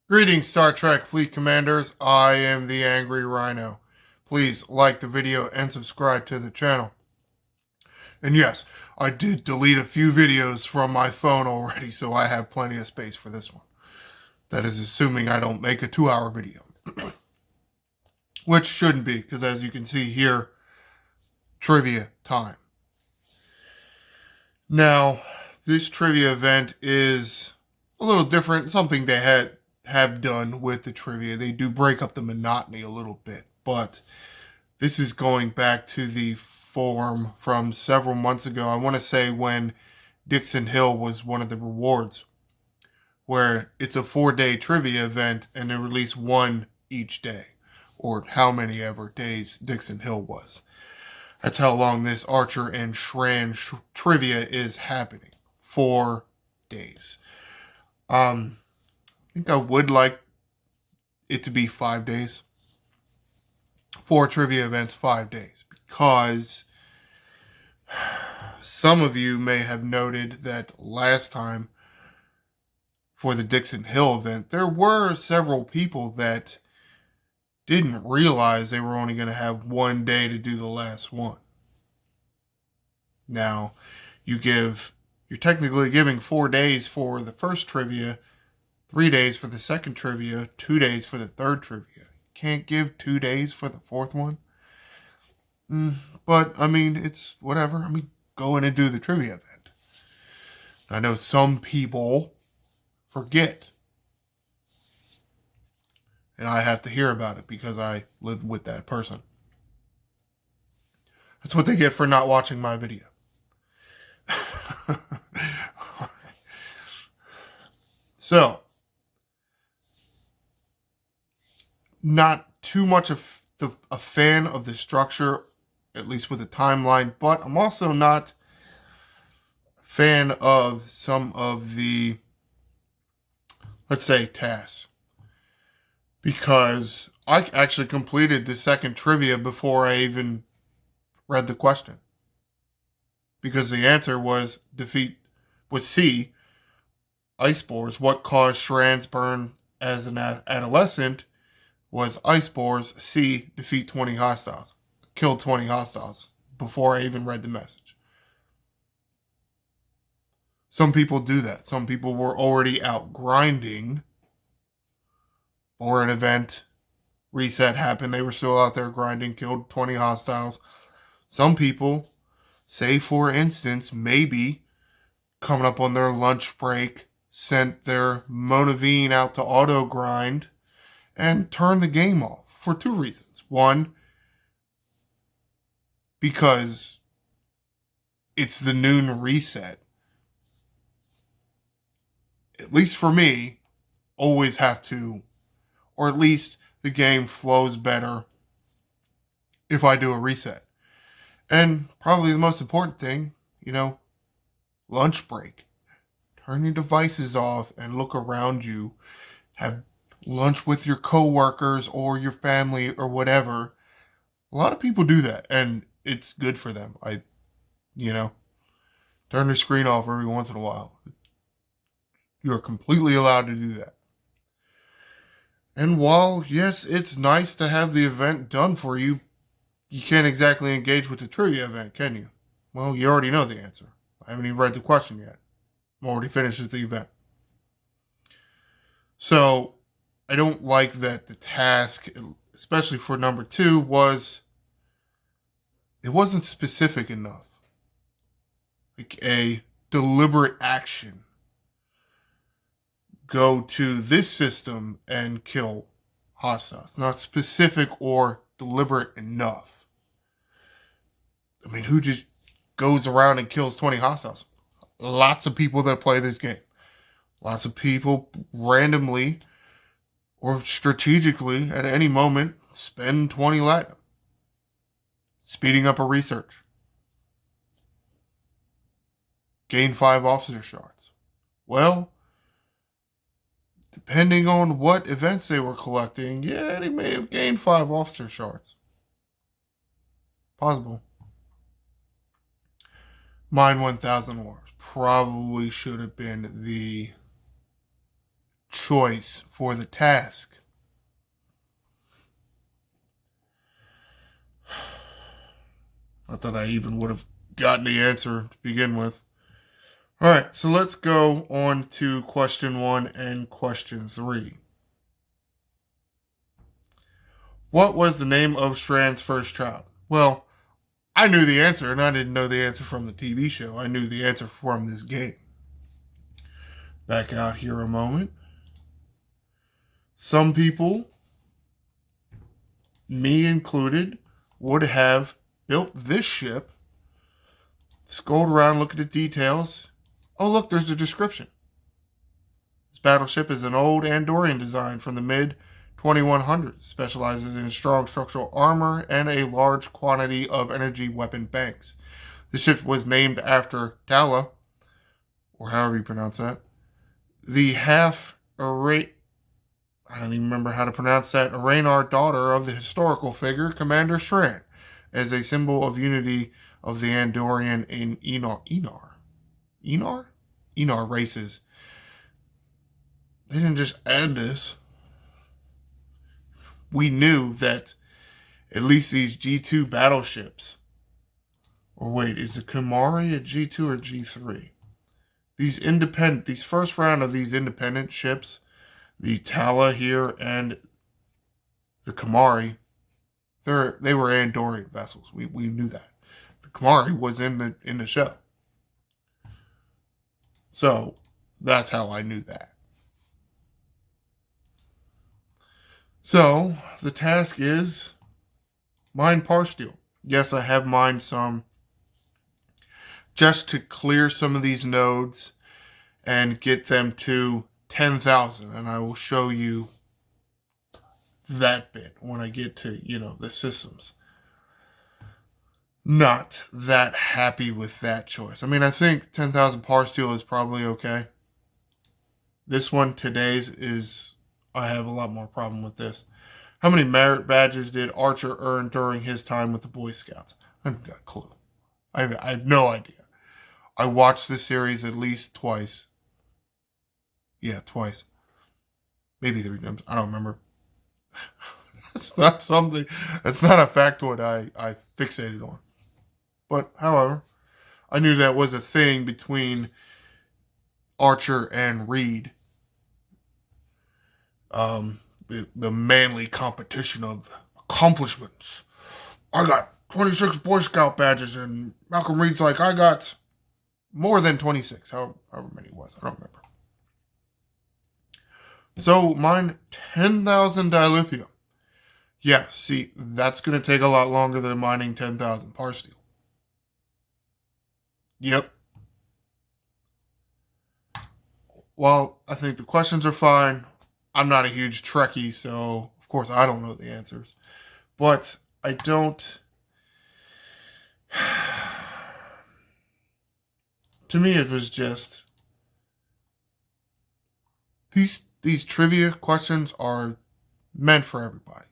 Greetings, Star Trek Fleet Commanders. I am the Angry Rhino. Please like the video and subscribe to the channel. And yes, I did delete a few videos from my phone already, so I have plenty of space for this one. That is assuming I don't make a 2-hour video. Which shouldn't be, because as you can see here, trivia time. Now, this trivia event is a little different, something they have done with the trivia. They do break up the monotony a little bit, but this is going back to the form from several months ago. I want to say when Dixon Hill was one of the rewards, where it's a 4-day trivia event and they release one each day, or how many ever days Dixon Hill was. That's how long this Archer and Shran trivia is happening. 4 days. I think I would like it to be 5 days. 4 trivia events, 5 days. Because some of you may have noted that last time for the Dixon Hill event, there were several people that didn't realize they were only going to have 1 day to do the last one. Now, you're technically giving 4 days for the first trivia, 3 days for the second trivia, 2 days for the third trivia. Can't give 2 days for the fourth one. But, I mean, it's whatever. I mean, go in and do the trivia event. I know some people forget. And I have to hear about it because I live with that person. That's what they get for not watching my video. So, not too much of a fan of the structure, at least with the timeline, but I'm also not a fan of some of the, let's say, tasks. Because I actually completed the second trivia before I even read the question. Because the answer was C, ice spores. What caused Shran's burn as an adolescent was ice spores. C, defeat 20 hostiles. Killed 20 hostiles before I even read the message. Some people do that. Some people were already out grinding, or an event reset happened. They were still out there grinding, killed 20 hostiles. Some people, say for instance, maybe coming up on their lunch break, sent their Monavine out to auto grind and turned the game off for 2 reasons. One, because it's the noon reset. At least for me, always have to, or at least the game flows better if I do a reset. And probably the most important thing, lunch break. Turn your devices off and look around you. Have lunch with your coworkers or your family or whatever. A lot of people do that, and it's good for them. Turn their screen off every once in a while. You're completely allowed to do that. And while, yes, it's nice to have the event done for you, you can't exactly engage with the trivia event, can you? Well, you already know the answer. I haven't even read the question yet. I'm already finished with the event. So, I don't like that the task, especially for number 2, it wasn't specific enough. Like a deliberate action. Go to this system and kill hostiles. Not specific or deliberate enough. I mean, who just goes around and kills 20 hostiles? Lots of people that play this game. Lots of people randomly or strategically at any moment spend 20 latinum. Speeding up a research. Gain 5 officer shards. Well, depending on what events they were collecting, yeah, they may have gained 5 officer shards. Possible. Mine 1000 wars probably should have been the choice for the task. Not that I even would have gotten the answer to begin with. All right, so let's go on to question 1 and question 3. What was the name of Shran's first child? Well, I knew the answer, and I didn't know the answer from the TV show. I knew the answer from this game. Back out here a moment. Some people, me included, would have built this ship, scrolled around, look at the details. Oh, look, there's a description. This battleship is an old Andorian design from the mid-2100s. Specializes in strong structural armor and a large quantity of energy weapon banks. The ship was named after Tala, or however you pronounce that, the I don't even remember how to pronounce that, Aranar daughter of the historical figure Commander Shran, as a symbol of unity of the Andorian and Enar races. They didn't just add this. We knew that at least these G2 battleships, or wait, is the Kamari a G2 or G3? These first round of these independent ships, the Tala here and the Kamari, they were Andorian vessels. We knew that. The Kamari was in the show. So that's how I knew that. So the task is mine Parsteel. Yes, I have mined some just to clear some of these nodes and get them to 10,000. And I will show you that bit when I get to, the systems. Not that happy with that choice. I mean, I think 10,000 Parsteel is probably okay. This one, today's, I have a lot more problem with this. How many merit badges did Archer earn during his time with the Boy Scouts? I haven't got a clue. I have no idea. I watched this series at least twice. Yeah, twice. Maybe 3 times. I don't remember. That's not a factoid I fixated on. But, however, I knew that was a thing between Archer and Reed. The manly competition of accomplishments. I got 26 Boy Scout badges, and Malcolm Reed's like, I got more than 26, however many it was. I don't remember. So, mine, 10,000 dilithium. Yeah, see, that's going to take a lot longer than mining 10,000 Parsteel. Yep. Well, I think the questions are fine. I'm not a huge Trekkie, so of course I don't know the answers. But I don't... To me, it was just... These trivia questions are meant for everybody.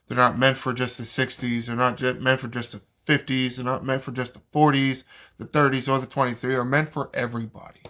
They're not meant for just the 60s. They're not meant for just the 50s. They're not meant for just the 40s, the 30s, or the 20s. They are meant for everybody.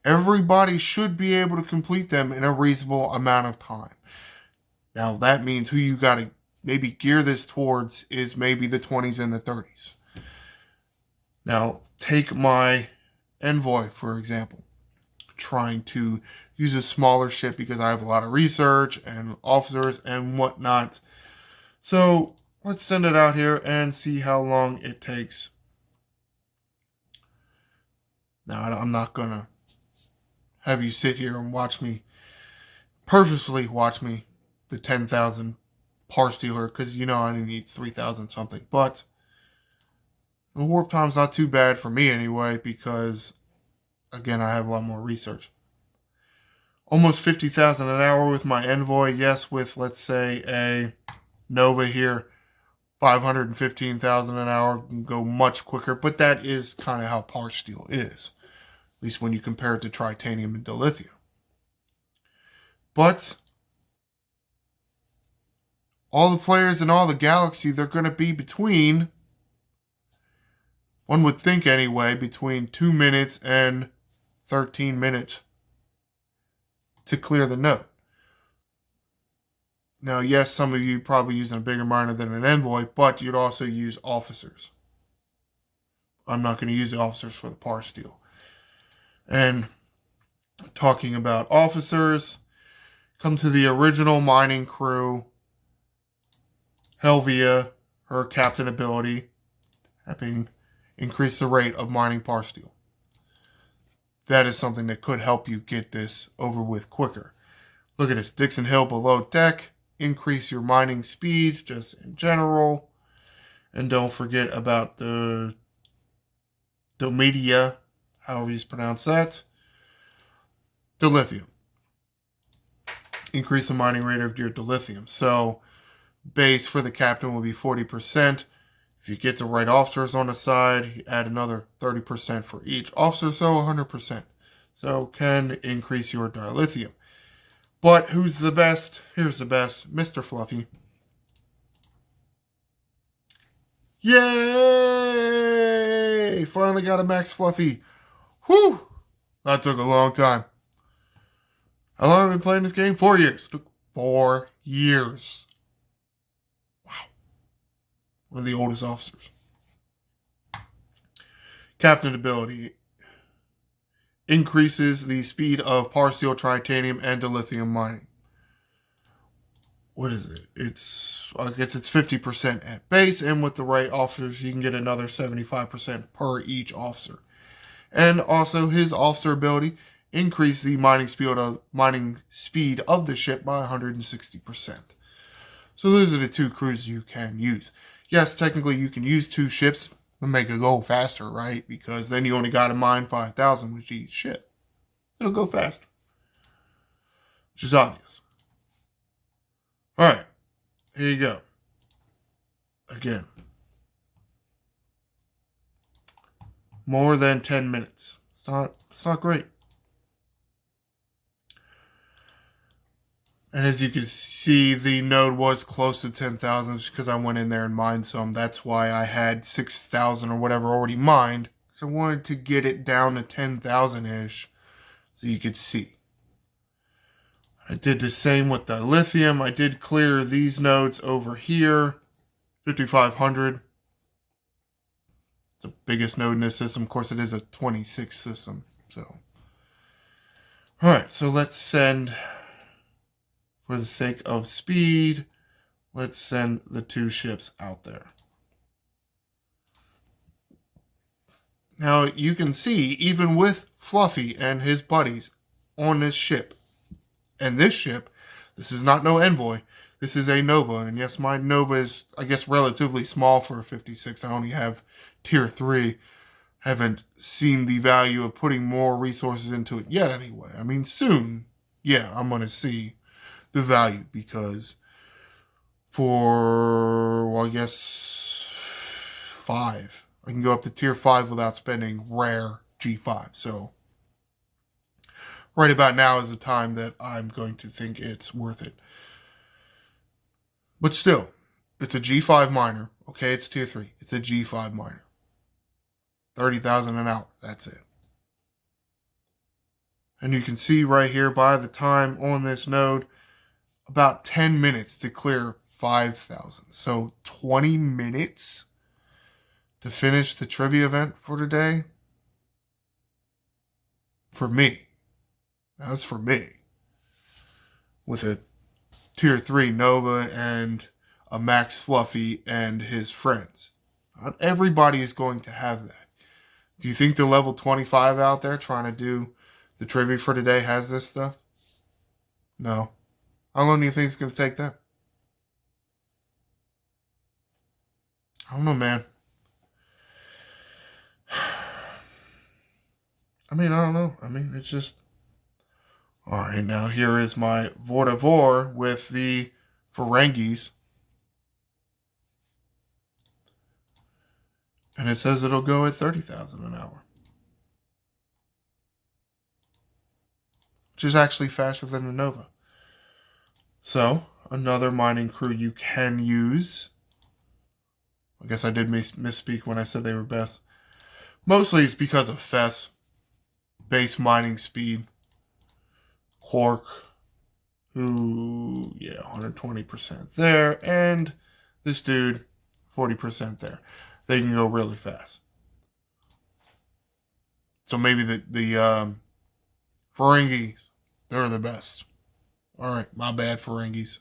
Everybody should be able to complete them in a reasonable amount of time. Now, that means who you got to maybe gear this towards is maybe the 20s and the 30s. Now, take my Envoy, for example. Trying to use a smaller ship because I have a lot of research and officers and whatnot. So, let's send it out here and see how long it takes. Now, I'm not going to have you sit here and purposefully watch me, the 10,000 Parstealer, because I only need 3,000 something. But the warp time's not too bad for me anyway, because, again, I have a lot more research. Almost 50,000 an hour with my Envoy. Yes, with, let's say, a Nova here, 515,000 an hour, can go much quicker. But that is kind of how Parsteel is. At least when you compare it to tritanium and dilithium. But all the players in all the galaxy, they're going to be between, one would think anyway, between 2 minutes and 13 minutes to clear the node. Now, yes, some of you probably using a bigger miner than an envoy, but you'd also use officers. I'm not going to use the officers for the par steal. And talking about officers, come to the original mining crew. Helvia, her captain ability, helping increase the rate of mining par steal. That is something that could help you get this over with quicker. Look at this. Dixon Hill below deck. Increase your mining speed just in general. And don't forget about the Domedia, however you pronounce that. Dilithium. Increase the mining rate of your dilithium. So base for the captain will be 40%. If you get the right officers on the side, you add another 30% for each officer, so 100%. So can increase your dilithium. But who's the best? Here's the best, Mr. Fluffy. Yay! Finally got a max Fluffy. Whew! That took a long time. How long have I been playing this game? 4 years. It took 4 years. Wow. One of the oldest officers. Captain ability. Increases the speed of partial titanium and dilithium mining. What is it? I guess it's 50% at base, and with the right officers, you can get another 75% per each officer. And also, his officer ability increase the mining speed of the ship by 160%. So those are the two crews you can use. Yes, technically you can use 2 ships and make it go faster, right? Because then you only got to mine 5,000 with each ship. It'll go faster. Which is obvious. Alright, here you go. Again. More than 10 minutes. It's not great. And as you can see, the node was close to 10,000 because I went in there and mined some. That's why I had 6,000 or whatever already mined. So I wanted to get it down to 10,000-ish so you could see. I did the same with the lithium. I did clear these nodes over here. 5,500. It's the biggest node in this system. Of course, it is a 26 system. So, alright, so let's send... For the sake of speed, let's send the 2 ships out there. Now, you can see, even with Fluffy and his buddies on this ship, and this ship, this is not no Envoy, this is a Nova. And yes, my Nova is, I guess, relatively small for a 56. I only have tier 3. Haven't seen the value of putting more resources into it yet anyway. I mean, soon, yeah, I'm going to see the value, because for, well, I guess 5, I can go up to tier 5 without spending rare G5. So right about now is the time that I'm going to think it's worth it. But still, it's a G5 miner. Okay, it's tier 3. It's a G5 miner. 30,000 an hour. That's it. And you can see right here, by the time on this node, about 10 minutes to clear 5,000. So 20 minutes to finish the trivia event for today. For me. That's for me. With a tier 3 Nova and a Max Fluffy and his friends. Not everybody is going to have that. Do you think the level 25 out there trying to do the trivia for today has this stuff? No. How long do you think it's going to take them? I don't know, man. I don't know. It's just... Alright, now here is my Vortivore with the Ferengis. And it says it'll go at 30,000 an hour. Which is actually faster than the Nova. So, another mining crew you can use. I guess I did misspeak when I said they were best. Mostly it's because of Fess. Base mining speed. Quark. Who, yeah. Yeah, 120% there. And this dude, 40% there. They can go really fast. So maybe the Ferengis, they're the best. All right, my bad, Ferengis.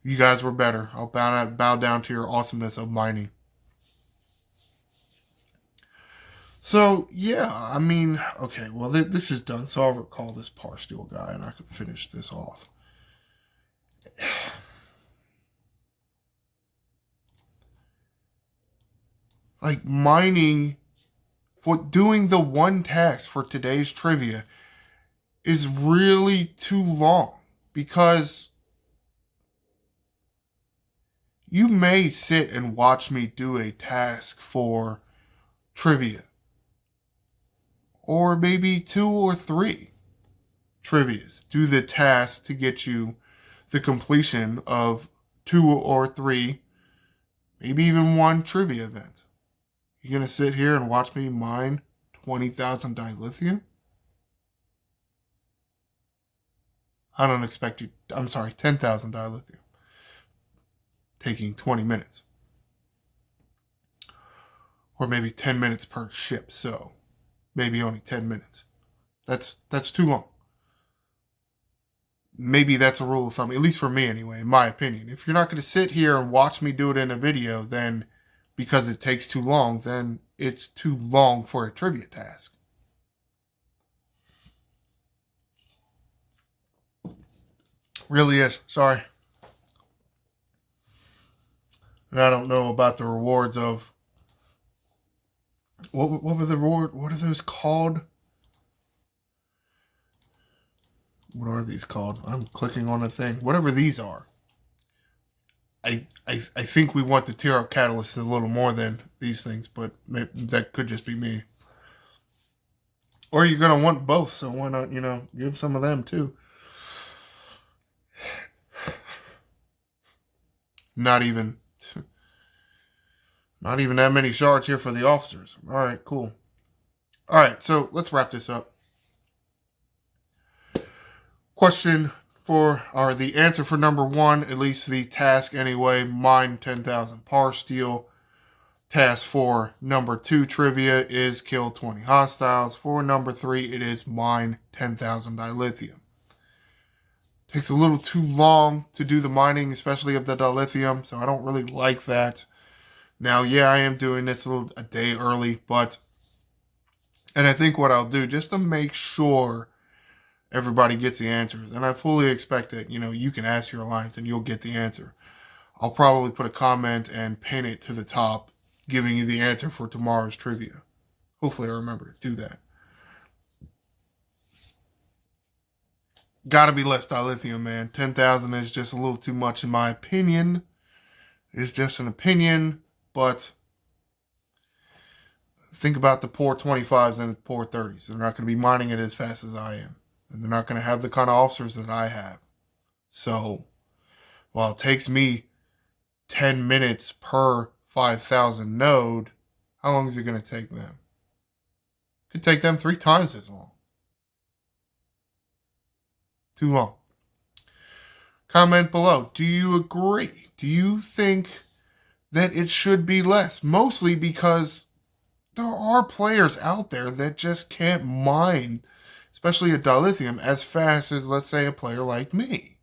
You guys were better. I'll bow down to your awesomeness of mining. So, yeah, I mean, okay, well, this is done, so I'll recall this Parsteel guy, and I can finish this off. Like, mining, for doing the one task for today's trivia is really too long, because you may sit and watch me do a task for trivia, or maybe 2 or 3 trivias. Do the task to get you the completion of 2 or 3, maybe even 1 trivia event. You're going to sit here and watch me mine 20,000 dilithium? I don't expect you. I'm sorry, 10,000 dilithium. Taking 20 minutes. Or maybe 10 minutes per ship, so maybe only 10 minutes. That's too long. Maybe that's a rule of thumb, at least for me anyway, in my opinion. If you're not going to sit here and watch me do it in a video, then because it takes too long, then it's too long for a trivia task. Really is. Sorry. And I don't know about the rewards of what were the reward? What are those called? What are these called? I'm clicking on a thing. Whatever these are. I think we want the tier up catalyst a little more than these things, but that could just be me. Or you're going to want both, so why not, give some of them too. Not even that many shards here for the officers. All right, cool. All right, so let's wrap this up. Question or the answer for number 1, at least the task anyway, mine 10,000 Parsteel. Task for number 2 trivia is kill 20 hostiles. For number 3, it is mine 10,000 dilithium. Takes a little too long to do the mining, especially of the dilithium, so I don't really like that. Now, yeah, I am doing this a day early, and I think what I'll do, just to make sure everybody gets the answers, and I fully expect that, you can ask your alliance and you'll get the answer. I'll probably put a comment and pin it to the top, giving you the answer for tomorrow's trivia. Hopefully I remember to do that. Gotta be less dilithium, man. 10,000 is just a little too much in my opinion. It's just an opinion, but think about the poor 25s and the poor 30s. They're not going to be mining it as fast as I am. And they're not going to have the kind of officers that I have. So, while it takes me 10 minutes per 5,000 node, how long is it going to take them? It could take them 3 times as long. Too long. Comment below. Do you agree? Do you think that it should be less? Mostly because there are players out there that just can't mine, especially a dilithium, as fast as, let's say, a player like me.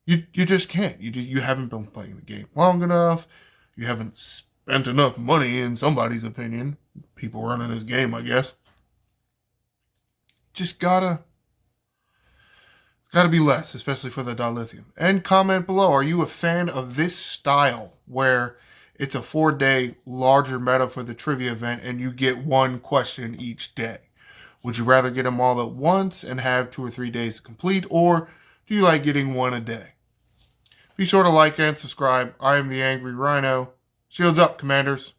You just can't. You haven't been playing the game long enough. You haven't spent enough money, in somebody's opinion. People running this game, I guess. Just gotta be less, especially for the dilithium. And comment below, are you a fan of this style where it's a 4-day larger meta for the trivia event and you get 1 question each day? Would you rather get them all at once and have 2 or 3 days to complete, or do you like getting 1 a day? Be sure to like and subscribe. I am the Angry Rhino. Shields up, Commanders.